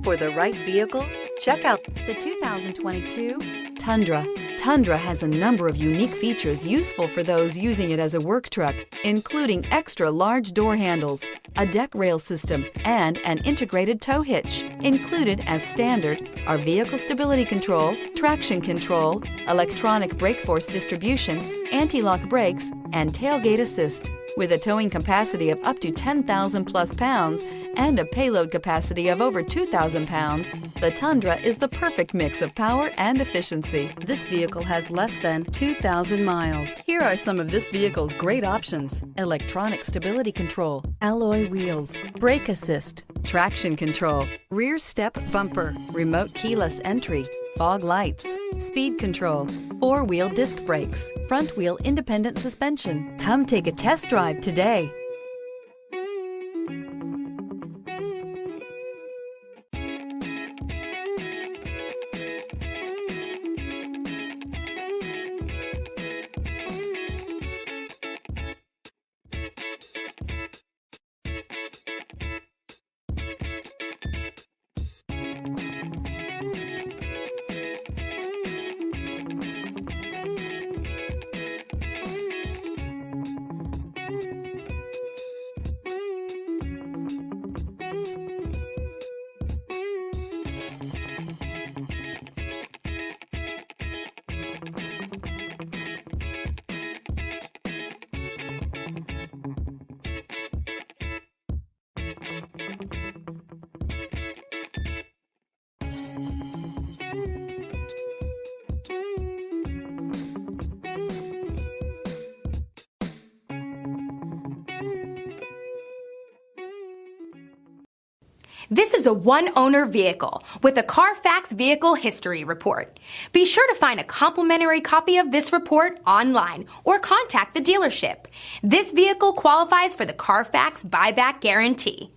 Looking for the right vehicle? Check out the 2022 Tundra. Tundra has a number of unique features useful for those using it as a work truck, including extra large door handles, a deck rail system, and an integrated tow hitch. Included as standard are vehicle stability control, traction control, electronic brake force distribution, anti-lock brakes, and tailgate assist. With a towing capacity of up to 10,000 plus pounds and a payload capacity of over 2,000 pounds, the Tundra is the perfect mix of power and efficiency. This vehicle has less than 2,000 miles. Here are some of this vehicle's great options: electronic stability control, alloy wheels, brake assist, traction control, rear step bumper, remote keyless entry, fog lights, speed control, four-wheel disc brakes, front-wheel independent suspension. Come take a test drive today. This is a one-owner vehicle with a CARFAX Vehicle History Report. Be sure to find a complimentary copy of this report online or contact the dealership. This vehicle qualifies for the CARFAX Buyback Guarantee.